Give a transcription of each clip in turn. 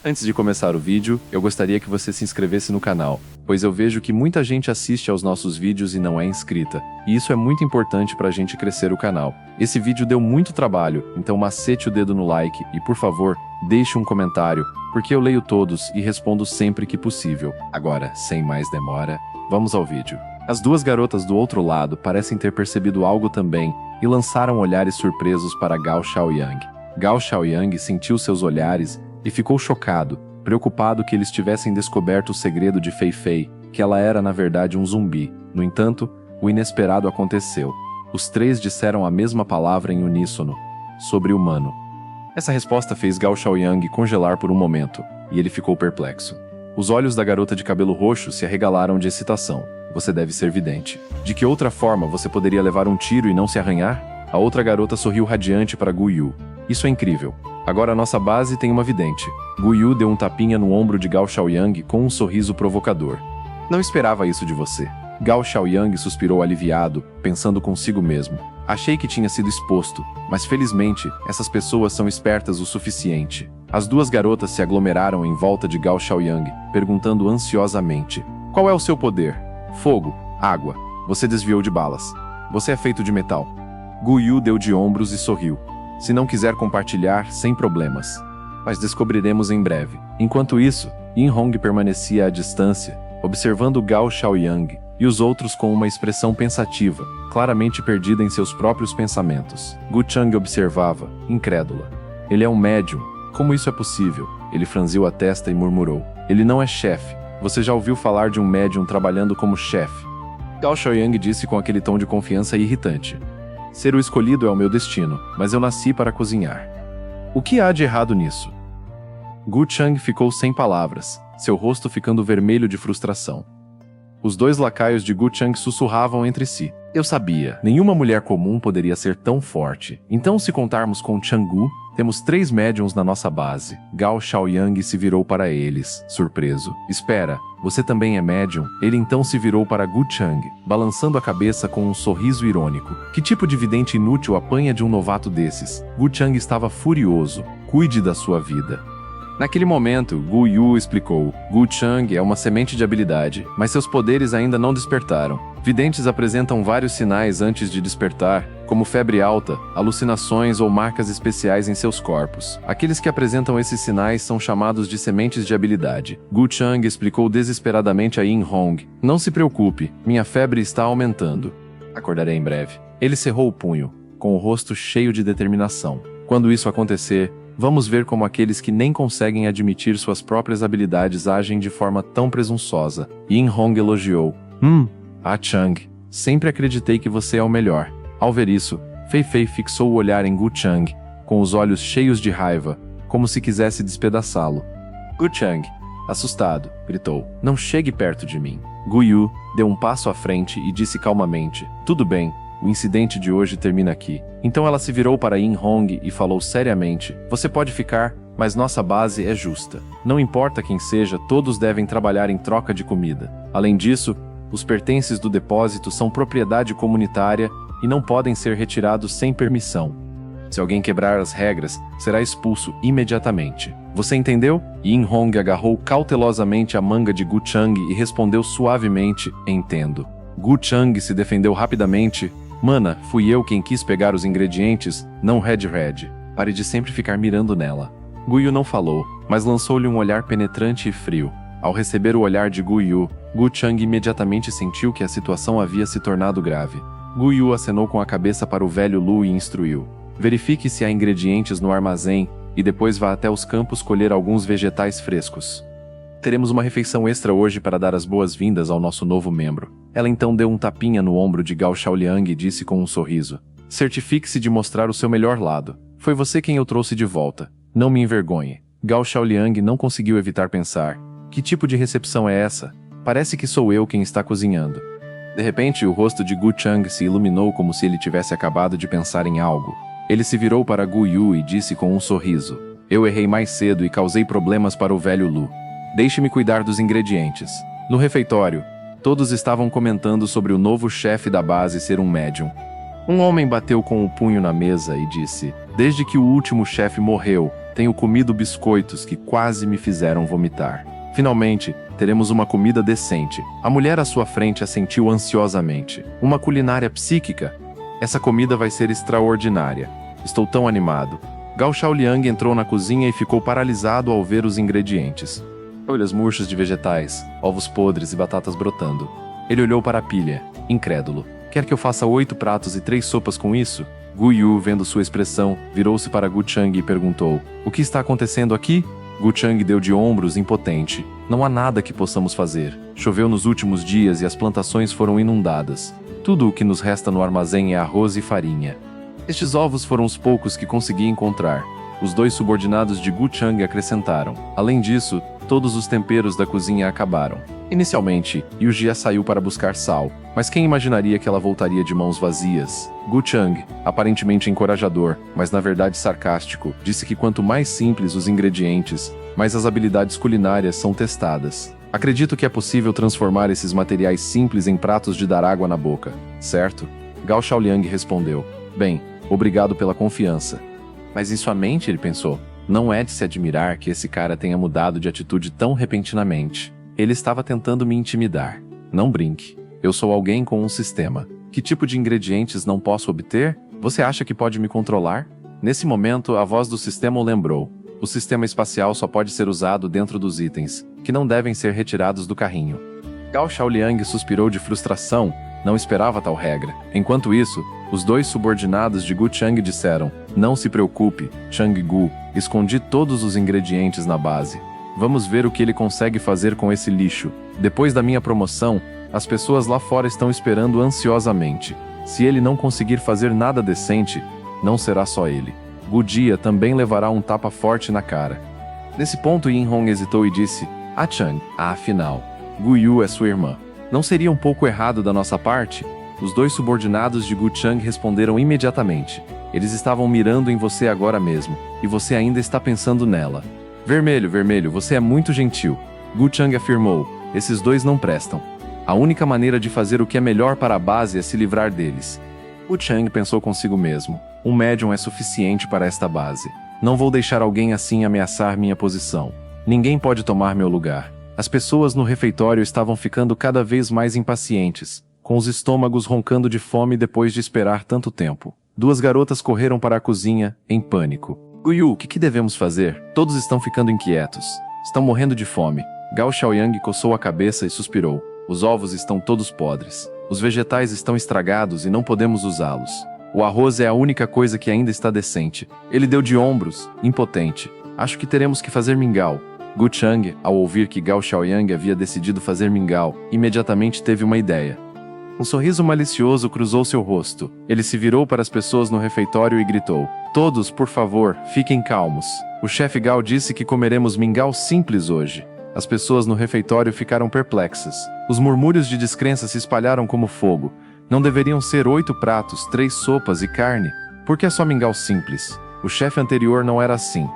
Antes de começar o vídeo, eu gostaria que você se inscrevesse no canal, pois eu vejo que muita gente assiste aos nossos vídeos e não é inscrita, e isso é muito importante para a gente crescer o canal. Esse vídeo deu muito trabalho, então macete o dedo no like e, por favor, deixe um comentário, porque eu leio todos e respondo sempre que possível. Agora, sem mais demora, vamos ao vídeo. As duas garotas do outro lado parecem ter percebido algo também e lançaram olhares surpresos para Gao Xiaoyang. Gao Xiaoyang sentiu seus olhares e ficou chocado, preocupado que eles tivessem descoberto o segredo de Fei Fei, que ela era na verdade um zumbi. No entanto, o inesperado aconteceu. Os três disseram a mesma palavra em uníssono: sobre-humano. Essa resposta fez Gao Xiaoyang congelar por um momento, e ele ficou perplexo. Os olhos da garota de cabelo roxo se arregalaram de excitação. Você deve ser vidente. De que outra forma você poderia levar um tiro e não se arranhar? A outra garota sorriu radiante para Gu Yu. Isso é incrível. Agora a nossa base tem uma vidente. Gu Yu deu um tapinha no ombro de Gao Xiaoyang com um sorriso provocador. Não esperava isso de você. Gao Xiaoyang suspirou aliviado, pensando consigo mesmo. Achei que tinha sido exposto, mas felizmente, essas pessoas são espertas o suficiente. As duas garotas se aglomeraram em volta de Gao Xiaoyang, perguntando ansiosamente: qual é o seu poder? Fogo, água. Você desviou de balas. Você é feito de metal. Gu Yu deu de ombros e sorriu. Se não quiser compartilhar, sem problemas. Mas descobriremos em breve. Enquanto isso, Yin Hong permanecia à distância, observando Gao Xiaoyang e os outros com uma expressão pensativa, claramente perdida em seus próprios pensamentos. Gu Chang observava, incrédula. Ele é um médium. Como isso é possível? Ele franziu a testa e murmurou. Ele não é chefe. Você já ouviu falar de um médium trabalhando como chefe? Gao Xiaoyang disse com aquele tom de confiança irritante. Ser o escolhido é o meu destino, mas eu nasci para cozinhar. O que há de errado nisso? Gu Chang ficou sem palavras, seu rosto ficando vermelho de frustração. Os dois lacaios de Gu Chang sussurravam entre si. Eu sabia, nenhuma mulher comum poderia ser tão forte. Então, se contarmos com Changgu, temos 3 médiums na nossa base. Gao Xiaoyang se virou para eles, surpreso. Espera, você também é médium? Ele então se virou para Gu Chang, balançando a cabeça com um sorriso irônico. Que tipo de vidente inútil apanha de um novato desses? Gu Chang estava furioso. Cuide da sua vida. Naquele momento, Gu Yu explicou. Gu Chang é uma semente de habilidade, mas seus poderes ainda não despertaram. Videntes apresentam vários sinais antes de despertar, como febre alta, alucinações ou marcas especiais em seus corpos. Aqueles que apresentam esses sinais são chamados de sementes de habilidade. Gu Chang explicou desesperadamente a Yin Hong. Não se preocupe, minha febre está aumentando. Acordarei em breve. Ele cerrou o punho, com o rosto cheio de determinação. Quando isso acontecer, vamos ver como aqueles que nem conseguem admitir suas próprias habilidades agem de forma tão presunçosa. Yin Hong elogiou. Ah Chang, sempre acreditei que você é o melhor. Ao ver isso, Fei Fei fixou o olhar em Gu Chang, com os olhos cheios de raiva, como se quisesse despedaçá-lo. Gu Chang, assustado, gritou. Não chegue perto de mim. Gu Yu deu um passo à frente e disse calmamente. Tudo bem. O incidente de hoje termina aqui. Então ela se virou para Yin Hong e falou seriamente. Você pode ficar, mas nossa base é justa. Não importa quem seja, todos devem trabalhar em troca de comida. Além disso, os pertences do depósito são propriedade comunitária e não podem ser retirados sem permissão. Se alguém quebrar as regras, será expulso imediatamente. Você entendeu? Yin Hong agarrou cautelosamente a manga de Gu Chang e respondeu suavemente, entendo. Gu Chang se defendeu rapidamente. Mana, fui eu quem quis pegar os ingredientes, não Red Red. Pare de sempre ficar mirando nela. Gu Yu não falou, mas lançou-lhe um olhar penetrante e frio. Ao receber o olhar de Gu Yu, Gu Chang imediatamente sentiu que a situação havia se tornado grave. Gu Yu acenou com a cabeça para o velho Lu e instruiu. Verifique se há ingredientes no armazém e depois vá até os campos colher alguns vegetais frescos. Teremos uma refeição extra hoje para dar as boas-vindas ao nosso novo membro. Ela então deu um tapinha no ombro de Gao Xiaoyang e disse com um sorriso. Certifique-se de mostrar o seu melhor lado. Foi você quem eu trouxe de volta. Não me envergonhe. Gao Xiaoyang não conseguiu evitar pensar. Que tipo de recepção é essa? Parece que sou eu quem está cozinhando. De repente, o rosto de Gu Chang se iluminou como se ele tivesse acabado de pensar em algo. Ele se virou para Gu Yu e disse com um sorriso. Eu errei mais cedo e causei problemas para o velho Lu. Deixe-me cuidar dos ingredientes. No refeitório, todos estavam comentando sobre o novo chefe da base ser um médium. Um homem bateu com o punho na mesa e disse, desde que o último chefe morreu, Tenho comido biscoitos que quase me fizeram vomitar. Finalmente, teremos uma comida decente. A mulher à sua frente assentiu ansiosamente. Uma culinária psíquica? Essa comida vai ser extraordinária. Estou tão animado. Gao Shaoliang entrou na cozinha e ficou paralisado ao ver os ingredientes. Folhas murchas de vegetais, ovos podres e batatas brotando. Ele olhou para a pilha, incrédulo. Quer que eu faça 8 pratos e 3 sopas com isso? Gu Yu, vendo sua expressão, virou-se para Gu Chang e perguntou: O que está acontecendo aqui? Gu Chang deu de ombros, impotente. Não há nada que possamos fazer. Choveu nos últimos dias e as plantações foram inundadas. Tudo o que nos resta no armazém é arroz e farinha. Estes ovos foram os poucos que consegui encontrar. Os 2 subordinados de Gu Chang acrescentaram. Além disso, todos os temperos da cozinha acabaram. Inicialmente, Yu Jia saiu para buscar sal, mas quem imaginaria que ela voltaria de mãos vazias? Gu Chang, aparentemente encorajador, mas na verdade sarcástico, disse que quanto mais simples os ingredientes, mais as habilidades culinárias são testadas. Acredito que é possível transformar esses materiais simples em pratos de dar água na boca, certo? Gao Shaoliang respondeu. Bem, obrigado pela confiança. Mas em sua mente, ele pensou, não é de se admirar que esse cara tenha mudado de atitude tão repentinamente. Ele estava tentando me intimidar. Não brinque. Eu sou alguém com um sistema. Que tipo de ingredientes não posso obter? Você acha que pode me controlar? Nesse momento, a voz do sistema o lembrou. O sistema espacial só pode ser usado dentro dos itens, que não devem ser retirados do carrinho. Gao Shaoliang suspirou de frustração, não esperava tal regra. Enquanto isso, os 2 subordinados de Gu Chang disseram: Não se preocupe, Chang Gu, escondi todos os ingredientes na base. Vamos ver o que ele consegue fazer com esse lixo. Depois da minha promoção, as pessoas lá fora estão esperando ansiosamente. Se ele não conseguir fazer nada decente, não será só ele. Gu Jia também levará um tapa forte na cara. Nesse ponto, Yin Hong hesitou e disse: Ah, Chang, afinal, Gu Yu é sua irmã. Não seria um pouco errado da nossa parte? Os 2 subordinados de Gu Chang responderam imediatamente. Eles estavam mirando em você agora mesmo, e você ainda está pensando nela. Vermelho, vermelho, você é muito gentil. Gu Chang afirmou. Esses 2 não prestam. A única maneira de fazer o que é melhor para a base é se livrar deles. Gu Chang pensou consigo mesmo. Um médium é suficiente para esta base. Não vou deixar alguém assim ameaçar minha posição. Ninguém pode tomar meu lugar. As pessoas no refeitório estavam ficando cada vez mais impacientes, com os estômagos roncando de fome depois de esperar tanto tempo. 2 garotas correram para a cozinha, em pânico. Gu Yu, o que devemos fazer? Todos estão ficando inquietos. Estão morrendo de fome. Gao Shaoliang coçou a cabeça e suspirou. Os ovos estão todos podres. Os vegetais estão estragados e não podemos usá-los. O arroz é a única coisa que ainda está decente. Ele deu de ombros, impotente. Acho que teremos que fazer mingau. Gu Chang, ao ouvir que Gao Shaoliang havia decidido fazer mingau, imediatamente teve uma ideia. Um sorriso malicioso cruzou seu rosto. Ele se virou para as pessoas no refeitório e gritou: Todos, por favor, fiquem calmos. O chefe Gao disse que comeremos mingau simples hoje. As pessoas no refeitório ficaram perplexas. Os murmúrios de descrença se espalharam como fogo. Não deveriam ser 8 pratos, 3 sopas e carne? Por que é só mingau simples? O chefe anterior não era assim.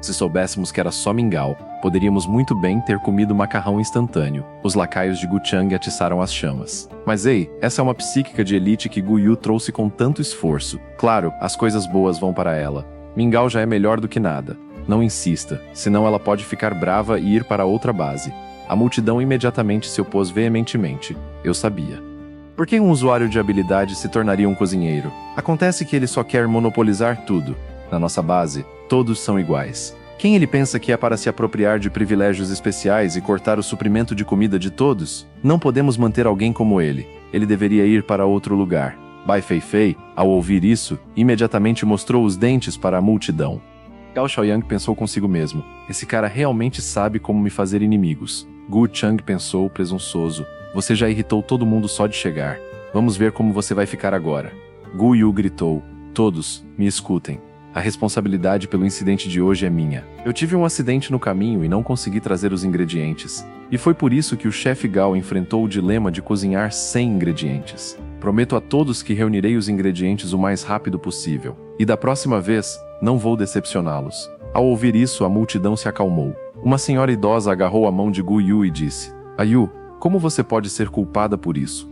Se soubéssemos que era só mingau, poderíamos muito bem ter comido macarrão instantâneo. Os lacaios de Gu Chang atiçaram as chamas. Mas ei, essa é uma psíquica de elite que Gu Yu trouxe com tanto esforço. Claro, as coisas boas vão para ela. Mingau já é melhor do que nada. Não insista, senão ela pode ficar brava e ir para outra base. A multidão imediatamente se opôs veementemente. Eu sabia. Por que um usuário de habilidade se tornaria um cozinheiro? Acontece que ele só quer monopolizar tudo. Na nossa base, todos são iguais. Quem ele pensa que é para se apropriar de privilégios especiais e cortar o suprimento de comida de todos? Não podemos manter alguém como ele. Ele deveria ir para outro lugar. Bai Feifei, ao ouvir isso, imediatamente mostrou os dentes para a multidão. Gao Shaoliang pensou consigo mesmo. Esse cara realmente sabe como me fazer inimigos. Gu Chang pensou, presunçoso. Você já irritou todo mundo só de chegar. Vamos ver como você vai ficar agora. Gu Yu gritou. Todos, me escutem. A responsabilidade pelo incidente de hoje é minha. Eu tive um acidente no caminho e não consegui trazer os ingredientes. E foi por isso que o chefe Gao enfrentou o dilema de cozinhar sem ingredientes. Prometo a todos que reunirei os ingredientes o mais rápido possível. E da próxima vez, não vou decepcioná-los. Ao ouvir isso, a multidão se acalmou. Uma senhora idosa agarrou a mão de Gu Yu e disse: Ayu, como você pode ser culpada por isso?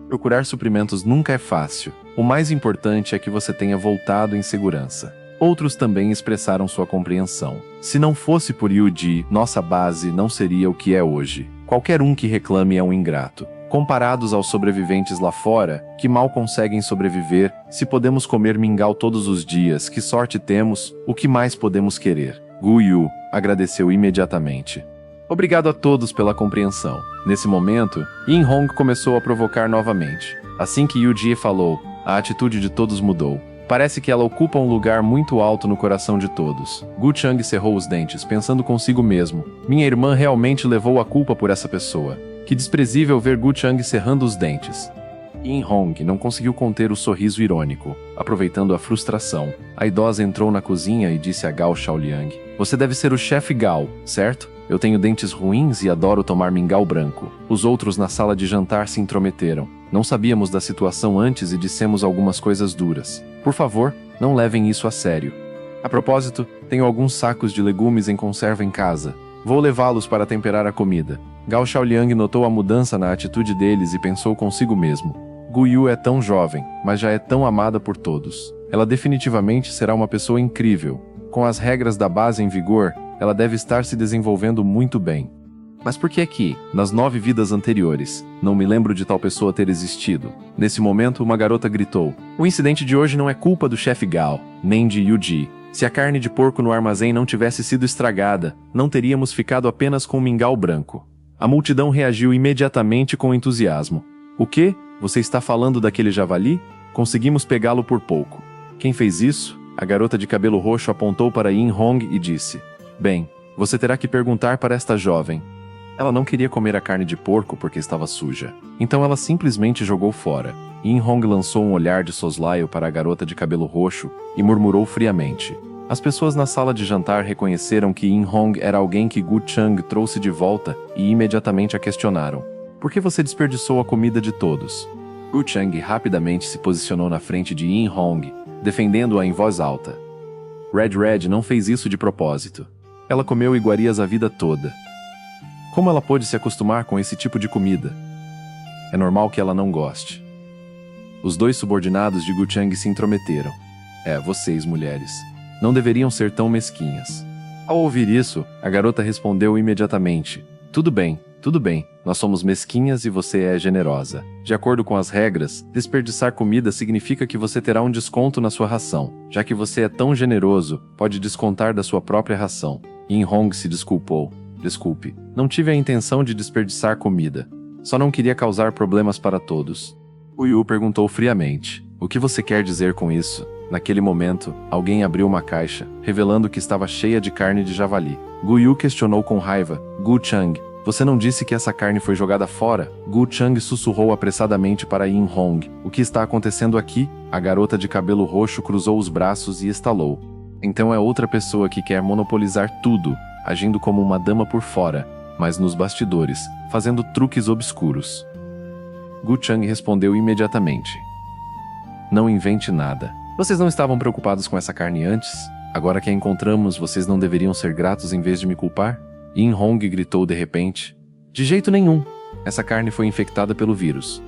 Procurar suprimentos nunca é fácil. O mais importante é que você tenha voltado em segurança. Outros também expressaram sua compreensão. Se não fosse por Yuji, nossa base não seria o que é hoje. Qualquer um que reclame é um ingrato. Comparados aos sobreviventes lá fora, que mal conseguem sobreviver, se podemos comer mingau todos os dias, que sorte temos, o que mais podemos querer? Guyu agradeceu imediatamente. Obrigado a todos pela compreensão. Nesse momento, Yin Hong começou a provocar novamente. Assim que Yuji falou, a atitude de todos mudou. Parece que ela ocupa um lugar muito alto no coração de todos. Gu Chang cerrou os dentes, pensando consigo mesmo. Minha irmã realmente levou a culpa por essa pessoa. Que desprezível ver Gu Chang cerrando os dentes. Yin Hong não conseguiu conter o sorriso irônico. Aproveitando a frustração, a idosa entrou na cozinha e disse a Gao Shaoliang: Você deve ser o chefe Gao, certo? Eu tenho dentes ruins e adoro tomar mingau branco. Os outros na sala de jantar se intrometeram. Não sabíamos da situação antes e dissemos algumas coisas duras. Por favor, não levem isso a sério. A propósito, tenho alguns sacos de legumes em conserva em casa. Vou levá-los para temperar a comida. Gao Shaoliang notou a mudança na atitude deles e pensou consigo mesmo. Guyu é tão jovem, mas já é tão amada por todos. Ela definitivamente será uma pessoa incrível. Com as regras da base em vigor, ela deve estar se desenvolvendo muito bem. Mas por que aqui, nas 9 vidas anteriores, não me lembro de tal pessoa ter existido? Nesse momento, uma garota gritou: O incidente de hoje não é culpa do chefe Gao, nem de Yuji. Se a carne de porco no armazém não tivesse sido estragada, não teríamos ficado apenas com mingau branco. A multidão reagiu imediatamente com entusiasmo. O quê? Você está falando daquele javali? Conseguimos pegá-lo por pouco. Quem fez isso? A garota de cabelo roxo apontou para Yin Hong e disse: Bem, você terá que perguntar para esta jovem. Ela não queria comer a carne de porco porque estava suja. Então ela simplesmente jogou fora. Yin Hong lançou um olhar de soslaio para a garota de cabelo roxo e murmurou friamente. As pessoas na sala de jantar reconheceram que Yin Hong era alguém que Gu Chang trouxe de volta e imediatamente a questionaram. Por que você desperdiçou a comida de todos? Gu Chang rapidamente se posicionou na frente de Yin Hong, defendendo-a em voz alta. Red não fez isso de propósito. Ela comeu iguarias a vida toda. Como ela pôde se acostumar com esse tipo de comida? É normal que ela não goste. Os 2 subordinados de Gu Chang se intrometeram. Vocês, mulheres, não deveriam ser tão mesquinhas. Ao ouvir isso, a garota respondeu imediatamente. Tudo bem, nós somos mesquinhas e você é generosa. De acordo com as regras, desperdiçar comida significa que você terá um desconto na sua ração. Já que você é tão generoso, pode descontar da sua própria ração. Yin Hong se desculpou. Desculpe, não tive a intenção de desperdiçar comida. Só não queria causar problemas para todos. Guyu perguntou friamente. O que você quer dizer com isso? Naquele momento, alguém abriu uma caixa, revelando que estava cheia de carne de javali. Guyu questionou com raiva. Gu Chang, você não disse que essa carne foi jogada fora? Gu Chang sussurrou apressadamente para Yin Hong. O que está acontecendo aqui? A garota de cabelo roxo cruzou os braços e estalou. Então é outra pessoa que quer monopolizar tudo, agindo como uma dama por fora, mas nos bastidores, fazendo truques obscuros. Gu Chang respondeu imediatamente. Não invente nada. Vocês não estavam preocupados com essa carne antes? Agora que a encontramos, vocês não deveriam ser gratos em vez de me culpar? Yin Hong gritou de repente. De jeito nenhum. Essa carne foi infectada pelo vírus.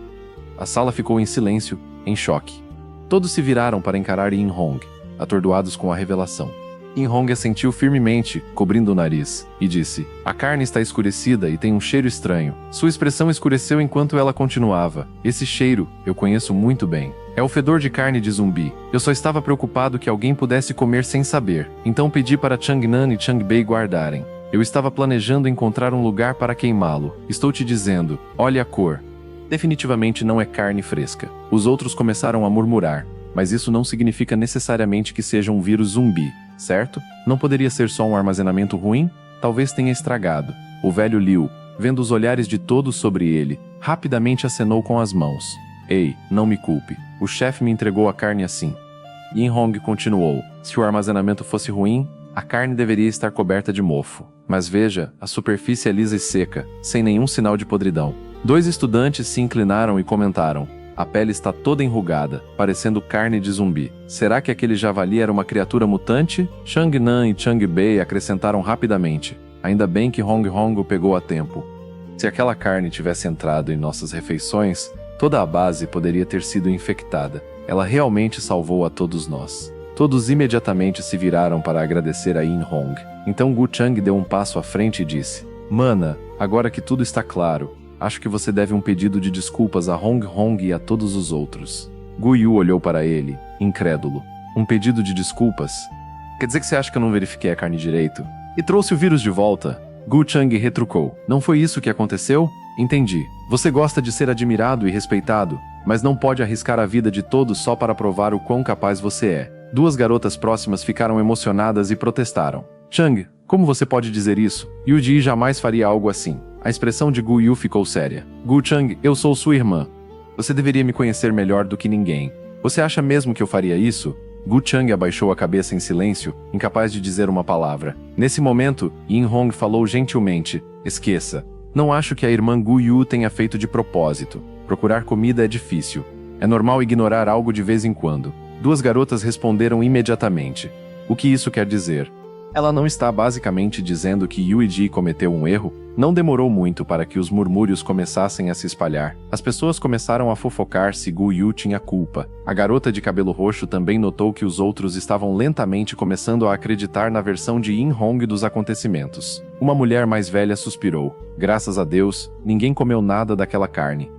A sala ficou em silêncio, em choque. Todos se viraram para encarar Yin Hong, atordoados com a revelação. Yin Hong assentiu firmemente, cobrindo o nariz, e disse: A carne está escurecida e tem um cheiro estranho. Sua expressão escureceu enquanto ela continuava. Esse cheiro, eu conheço muito bem. É o fedor de carne de zumbi. Eu só estava preocupado que alguém pudesse comer sem saber. Então pedi para Changnan e Changbei guardarem. Eu estava planejando encontrar um lugar para queimá-lo. Estou te dizendo, olha a cor. Definitivamente não é carne fresca. Os outros começaram a murmurar. Mas isso não significa necessariamente que seja um vírus zumbi, certo? Não poderia ser só um armazenamento ruim? Talvez tenha estragado. O velho Liu, vendo os olhares de todos sobre ele, rapidamente acenou com as mãos. Ei, não me culpe. O chefe me entregou a carne assim. Yin Hong continuou. Se o armazenamento fosse ruim, a carne deveria estar coberta de mofo. Mas veja, a superfície é lisa e seca, sem nenhum sinal de podridão. 2 estudantes se inclinaram e comentaram. A pele está toda enrugada, parecendo carne de zumbi. Será que aquele javali era uma criatura mutante? Changnan e Changbei acrescentaram rapidamente. Ainda bem que Hong Hong o pegou a tempo. Se aquela carne tivesse entrado em nossas refeições, toda a base poderia ter sido infectada. Ela realmente salvou a todos nós. Todos imediatamente se viraram para agradecer a Yin Hong. Então Gu Chang deu um passo à frente e disse: Mana, agora que tudo está claro, acho que você deve um pedido de desculpas a Hong Hong e a todos os outros. Gu Yu olhou para ele, incrédulo. Um pedido de desculpas? Quer dizer que você acha que eu não verifiquei a carne direito? E trouxe o vírus de volta? Gu Chang retrucou. Não foi isso que aconteceu? Entendi. Você gosta de ser admirado e respeitado, mas não pode arriscar a vida de todos só para provar o quão capaz você é. Duas garotas próximas ficaram emocionadas e protestaram. Chang, como você pode dizer isso? Yu Ji jamais faria algo assim. A expressão de Gu Yu ficou séria. Gu Chang, eu sou sua irmã. Você deveria me conhecer melhor do que ninguém. Você acha mesmo que eu faria isso? Gu Chang abaixou a cabeça em silêncio, incapaz de dizer uma palavra. Nesse momento, Yin Hong falou gentilmente. Esqueça. Não acho que a irmã Gu Yu tenha feito de propósito. Procurar comida é difícil. É normal ignorar algo de vez em quando. Duas garotas responderam imediatamente. O que isso quer dizer? Ela não está basicamente dizendo que Yu Ji cometeu um erro? Não demorou muito para que os murmúrios começassem a se espalhar. As pessoas começaram a fofocar se Gu Yu tinha culpa. A garota de cabelo roxo também notou que os outros estavam lentamente começando a acreditar na versão de Yin Hong dos acontecimentos. Uma mulher mais velha suspirou. Graças a Deus, ninguém comeu nada daquela carne.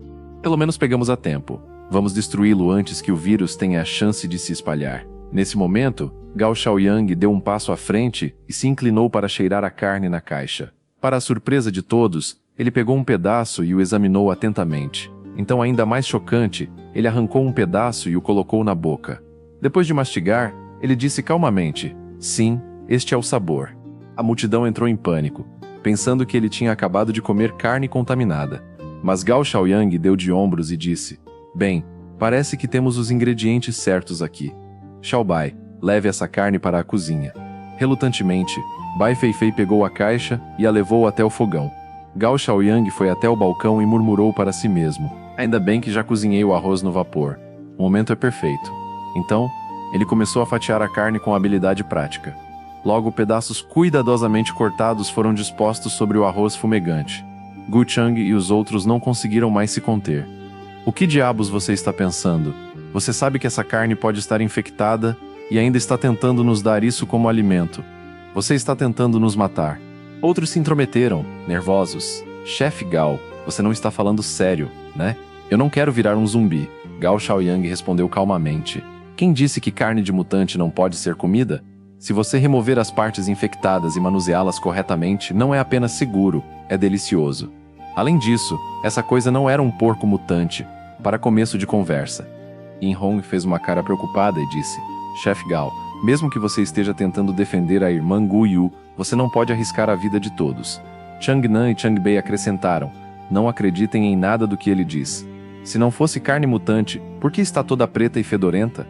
Pelo menos pegamos a tempo. Vamos destruí-lo antes que o vírus tenha a chance de se espalhar. Nesse momento, Gao Xiaoyang deu um passo à frente e se inclinou para cheirar a carne na caixa. Para a surpresa de todos, ele pegou um pedaço e o examinou atentamente. Então, ainda mais chocante, ele arrancou um pedaço e o colocou na boca. Depois de mastigar, ele disse calmamente: Sim, este é o sabor. A multidão entrou em pânico, pensando que ele tinha acabado de comer carne contaminada. Mas Gao Xiaoyang deu de ombros e disse: Bem, parece que temos os ingredientes certos aqui. Xiaobai, leve essa carne para a cozinha. Relutantemente, Bai Feifei pegou a caixa e a levou até o fogão. Gao Xiaoyang foi até o balcão e murmurou para si mesmo: Ainda bem que já cozinhei o arroz no vapor. O momento é perfeito. Então, ele começou a fatiar a carne com habilidade prática. Logo, pedaços cuidadosamente cortados foram dispostos sobre o arroz fumegante. Gu Chang e os outros não conseguiram mais se conter. O que diabos você está pensando? Você sabe que essa carne pode estar infectada e ainda está tentando nos dar isso como alimento. Você está tentando nos matar. Outros se intrometeram, nervosos. Chefe Gao, você não está falando sério, né? Eu não quero virar um zumbi. Gao Xiaoyang respondeu calmamente. Quem disse que carne de mutante não pode ser comida? Se você remover as partes infectadas e manuseá-las corretamente, não é apenas seguro, é delicioso. Além disso, essa coisa não era um porco mutante. Para começo de conversa, Yin Hong fez uma cara preocupada e disse: Chefe Gao, mesmo que você esteja tentando defender a irmã Gu Yu, você não pode arriscar a vida de todos. Chang Nan e Chang Bei acrescentaram: Não acreditem em nada do que ele diz. Se não fosse carne mutante, por que está toda preta e fedorenta?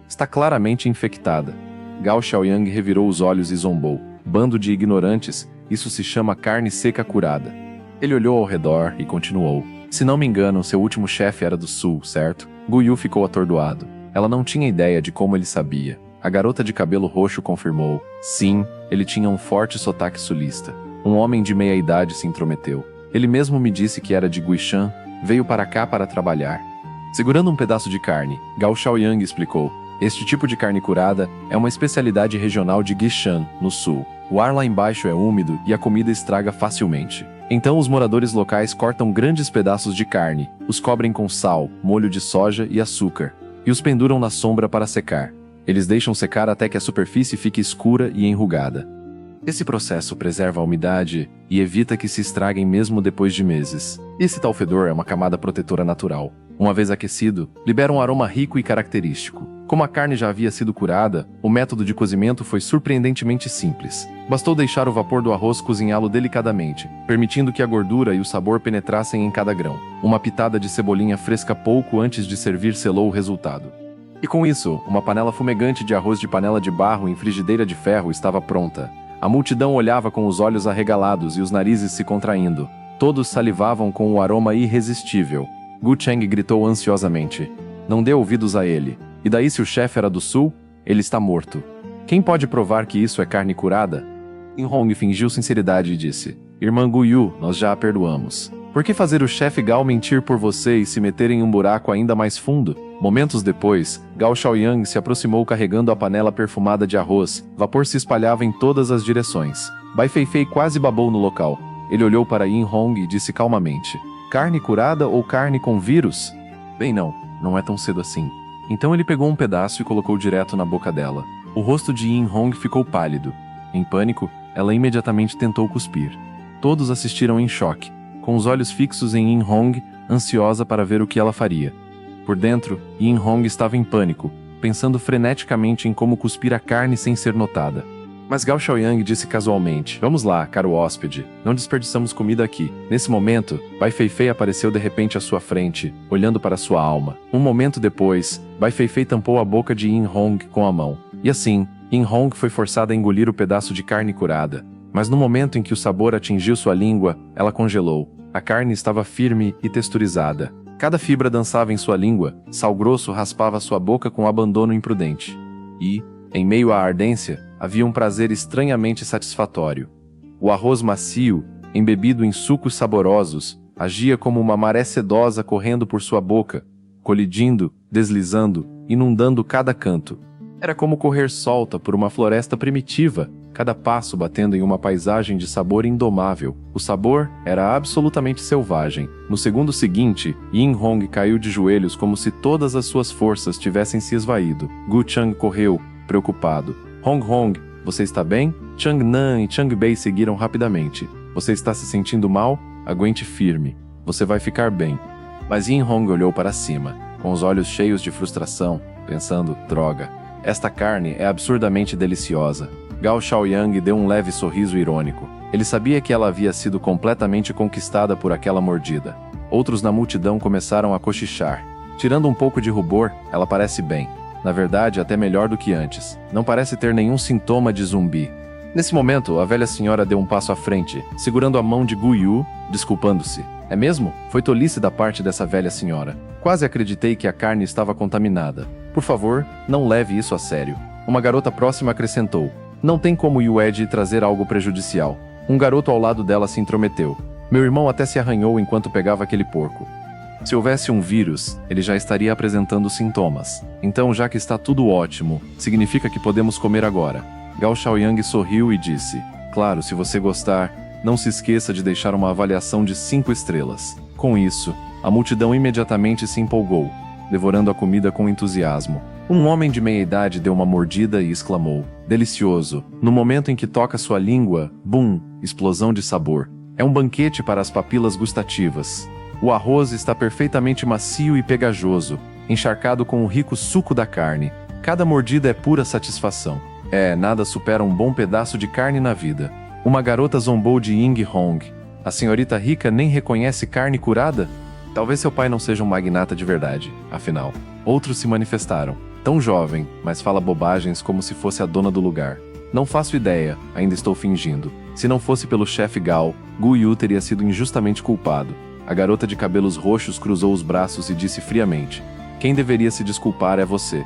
Está claramente infectada. Gao Xiaoyang revirou os olhos e zombou. Bando de ignorantes, isso se chama carne seca curada. Ele olhou ao redor e continuou. Se não me engano, seu último chefe era do sul, certo? Gu Yu ficou atordoado. Ela não tinha ideia de como ele sabia. A garota de cabelo roxo confirmou. Sim, ele tinha um forte sotaque sulista. Um homem de meia idade se intrometeu. Ele mesmo me disse que era de Guishan, veio para cá para trabalhar. Segurando um pedaço de carne, Gao Xiaoyang explicou. Este tipo de carne curada é uma especialidade regional de Guishan, no sul. O ar lá embaixo é úmido e a comida estraga facilmente. Então os moradores locais cortam grandes pedaços de carne, os cobrem com sal, molho de soja e açúcar, e os penduram na sombra para secar. Eles deixam secar até que a superfície fique escura e enrugada. Esse processo preserva a umidade e evita que se estraguem mesmo depois de meses. Esse tal fedor é uma camada protetora natural. Uma vez aquecido, libera um aroma rico e característico. Como a carne já havia sido curada, o método de cozimento foi surpreendentemente simples. Bastou deixar o vapor do arroz cozinhá-lo delicadamente, permitindo que a gordura e o sabor penetrassem em cada grão. Uma pitada de cebolinha fresca pouco antes de servir selou o resultado. E com isso, uma panela fumegante de arroz de panela de barro em frigideira de ferro estava pronta. A multidão olhava com os olhos arregalados e os narizes se contraindo. Todos salivavam com o aroma irresistível. Gu Chang gritou ansiosamente. Não dê ouvidos a ele. E daí se o chefe era do sul? Ele está morto. Quem pode provar que isso é carne curada? Yin Hong fingiu sinceridade e disse: Irmã Gu Yu, nós já a perdoamos. Por que fazer o chefe Gao mentir por você e se meter em um buraco ainda mais fundo? Momentos depois, Gao Xiaoyang se aproximou carregando a panela perfumada de arroz. Vapor se espalhava em todas as direções. Bai Feifei quase babou no local. Ele olhou para Yin Hong e disse calmamente: "Carne curada ou carne com vírus?" "Bem, não é tão cedo assim." Então ele pegou um pedaço e colocou direto na boca dela. O rosto de Yin Hong ficou pálido. Em pânico, ela imediatamente tentou cuspir. Todos assistiram em choque, com os olhos fixos em Yin Hong, ansiosa para ver o que ela faria. Por dentro, Yin Hong estava em pânico, pensando freneticamente em como cuspir a carne sem ser notada. Mas Gao Xiaoyang disse casualmente: "Vamos lá, caro hóspede, não desperdiçamos comida aqui." Nesse momento, Bai Feifei apareceu de repente à sua frente, olhando para sua alma. Um momento depois, Bai Feifei tampou a boca de Yin Hong com a mão. E assim, Yin Hong foi forçada a engolir o pedaço de carne curada. Mas no momento em que o sabor atingiu sua língua, ela congelou. A carne estava firme e texturizada. Cada fibra dançava em sua língua, sal grosso raspava sua boca com abandono imprudente. E, em meio à ardência, havia um prazer estranhamente satisfatório. O arroz macio, embebido em sucos saborosos, agia como uma maré sedosa correndo por sua boca, colidindo, deslizando, inundando cada canto. Era como correr solta por uma floresta primitiva, cada passo batendo em uma paisagem de sabor indomável. O sabor era absolutamente selvagem. No segundo seguinte, Yin Hong caiu de joelhos como se todas as suas forças tivessem se esvaído. Gu Chang correu, preocupado. "Hong Hong, você está bem?" Chang Nan e Chang Bei seguiram rapidamente. "Você está se sentindo mal? Aguente firme. Você vai ficar bem." Mas Yin Hong olhou para cima, com os olhos cheios de frustração, pensando: droga, esta carne é absurdamente deliciosa. Gao Xiaoyang deu um leve sorriso irônico. Ele sabia que ela havia sido completamente conquistada por aquela mordida. Outros na multidão começaram a cochichar. Tirando um pouco de rubor, ela parece bem. Na verdade, até melhor do que antes. Não parece ter nenhum sintoma de zumbi. Nesse momento, a velha senhora deu um passo à frente, segurando a mão de Gu Yu, desculpando-se. "É mesmo? Foi tolice da parte dessa velha senhora. Quase acreditei que a carne estava contaminada. Por favor, não leve isso a sério." Uma garota próxima acrescentou: "Não tem como Yued trazer algo prejudicial." Um garoto ao lado dela se intrometeu: "Meu irmão até se arranhou enquanto pegava aquele porco. Se houvesse um vírus, ele já estaria apresentando sintomas. Então, já que está tudo ótimo, significa que podemos comer agora." Gao Xiaoyang sorriu e disse: "Claro, se você gostar, não se esqueça de deixar uma avaliação de 5 estrelas." Com isso, a multidão imediatamente se empolgou, devorando a comida com entusiasmo. Um homem de meia-idade deu uma mordida e exclamou: "Delicioso." No momento em que toca sua língua, bum, explosão de sabor. É um banquete para as papilas gustativas. O arroz está perfeitamente macio e pegajoso, encharcado com o rico suco da carne. Cada mordida é pura satisfação. Nada supera um bom pedaço de carne na vida. Uma garota zombou de Ying Hong. "A senhorita rica nem reconhece carne curada?" Talvez seu pai não seja um magnata de verdade, afinal. Outros se manifestaram. "Tão jovem, mas fala bobagens como se fosse a dona do lugar." "Não faço ideia, ainda estou fingindo. Se não fosse pelo chefe Gao, Gu Yu teria sido injustamente culpado." A garota de cabelos roxos cruzou os braços e disse friamente: "Quem deveria se desculpar é você."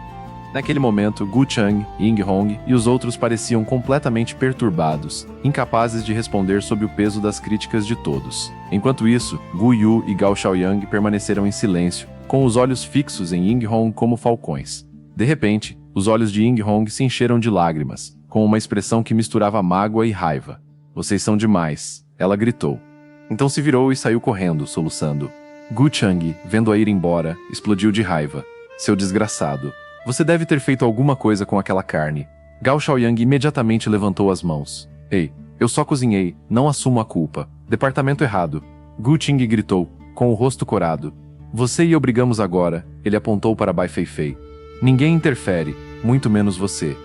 Naquele momento, Gu Chang, Ying Hong e os outros pareciam completamente perturbados, incapazes de responder sob o peso das críticas de todos. Enquanto isso, Gu Yu e Gao Xiaoyang permaneceram em silêncio, com os olhos fixos em Ying Hong como falcões. De repente, os olhos de Ying Hong se encheram de lágrimas, com uma expressão que misturava mágoa e raiva. "Vocês são demais," ela gritou. Então se virou e saiu correndo, soluçando. Gu Chang, vendo-a ir embora, explodiu de raiva. "Seu desgraçado. Você deve ter feito alguma coisa com aquela carne." Gao Xiaoyang imediatamente levantou as mãos. "Ei, eu só cozinhei, não assumo a culpa. Departamento errado." Gu Ching gritou, com o rosto corado. "Você e eu brigamos agora," ele apontou para Bai Feifei. "Ninguém interfere, muito menos você."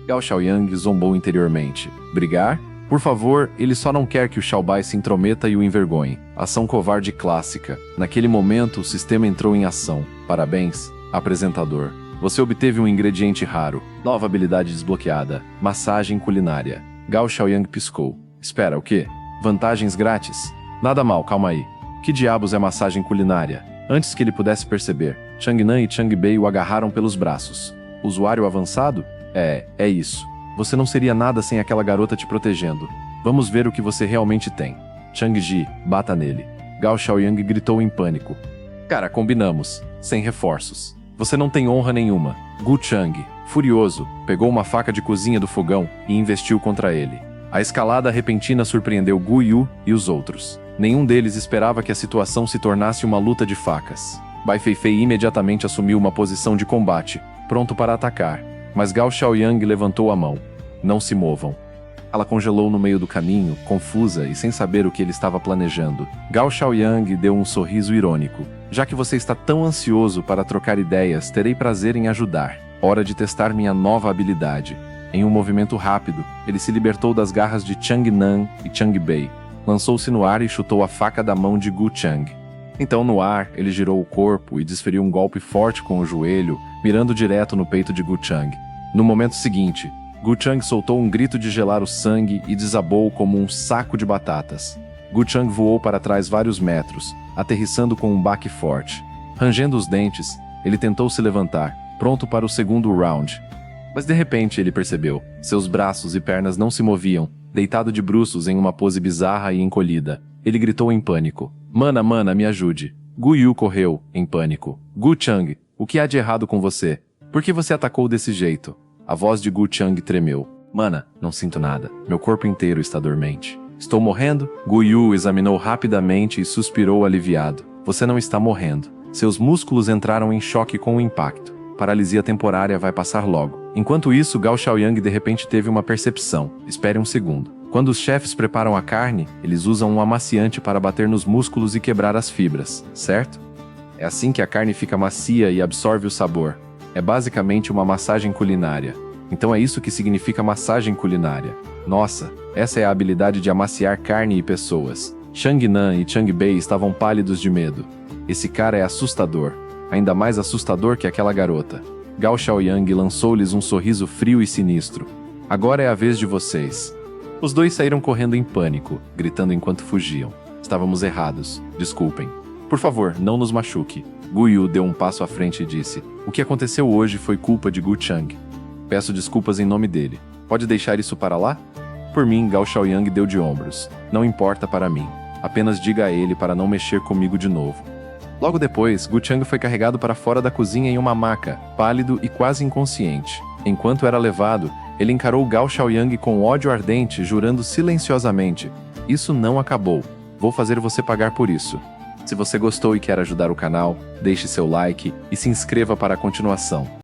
Gao Xiaoyang zombou interiormente. "Brigar? Por favor, ele só não quer que o Xiaobai se intrometa e o envergonhe." Ação covarde clássica. Naquele momento, o sistema entrou em ação. "Parabéns, apresentador. Você obteve um ingrediente raro. Nova habilidade desbloqueada. Massagem culinária." Gao Xiaoyang piscou. "Espera, o quê? Vantagens grátis? Nada mal, calma aí. Que diabos é massagem culinária?" Antes que ele pudesse perceber, Chang Nan e Chang Bei o agarraram pelos braços. "Usuário avançado? É isso. Você não seria nada sem aquela garota te protegendo. Vamos ver o que você realmente tem." "Chang Ji, bata nele." Gao Xiaoyang gritou em pânico. "Cara, combinamos. Sem reforços." Você não tem honra nenhuma. Gu Chang, furioso, pegou uma faca de cozinha do fogão e investiu contra ele. A escalada repentina surpreendeu Gu Yu e os outros. Nenhum deles esperava que a situação se tornasse uma luta de facas. Bai Feifei imediatamente assumiu uma posição de combate, pronto para atacar, mas Gao Xiaoyang levantou a mão. Não se movam. Ela congelou no meio do caminho, confusa e sem saber o que ele estava planejando. Gao Xiaoyang deu um sorriso irônico. Já que você está tão ansioso para trocar ideias, terei prazer em ajudar. Hora de testar minha nova habilidade. Em um movimento rápido, ele se libertou das garras de Chang Nan e Chang Bei. Lançou-se no ar e chutou a faca da mão de Gu Chang. Então, no ar, ele girou o corpo e desferiu um golpe forte com o joelho, mirando direto no peito de Gu Chang. No momento seguinte, Gu Chang soltou um grito de gelar o sangue e desabou como um saco de batatas. Gu Chang voou para trás vários metros, aterrissando com um baque forte. Rangendo os dentes, ele tentou se levantar, pronto para o segundo round. Mas de repente ele percebeu. Seus braços e pernas não se moviam, deitado de bruços em uma pose bizarra e encolhida. Ele gritou em pânico. Mana, me ajude. Gu Yu correu, em pânico. Gu Chang, o que há de errado com você? Por que você atacou desse jeito? A voz de Gu Chang tremeu. Mana, não sinto nada. Meu corpo inteiro está dormente. Estou morrendo? Gu Yu examinou rapidamente e suspirou aliviado. Você não está morrendo. Seus músculos entraram em choque com o impacto. Paralisia temporária vai passar logo. Enquanto isso, Gao Xiaoyang de repente teve uma percepção. Espere um segundo. Quando os chefes preparam a carne, eles usam um amaciante para bater nos músculos e quebrar as fibras, certo? É assim que a carne fica macia e absorve o sabor. É basicamente uma massagem culinária. Então é isso que significa massagem culinária. Nossa, essa é a habilidade de amaciar carne e pessoas. Chang Nan e Chang Bei estavam pálidos de medo. Esse cara é assustador. Ainda mais assustador que aquela garota. Gao Xiaoyang lançou-lhes um sorriso frio e sinistro. Agora é a vez de vocês. Os dois saíram correndo em pânico, gritando enquanto fugiam. Estávamos errados. Desculpem. Por favor, não nos machuque. Gu Yu deu um passo à frente e disse: o que aconteceu hoje foi culpa de Gu Chang. Peço desculpas em nome dele. Pode deixar isso para lá? Por mim, Gao Xiaoyang deu de ombros. Não importa para mim. Apenas diga a ele para não mexer comigo de novo. Logo depois, Gu Chang foi carregado para fora da cozinha em uma maca, pálido e quase inconsciente. Enquanto era levado, ele encarou Gao Xiaoyang com ódio ardente, jurando silenciosamente: isso não acabou. Vou fazer você pagar por isso. Se você gostou e quer ajudar o canal, deixe seu like e se inscreva para a continuação.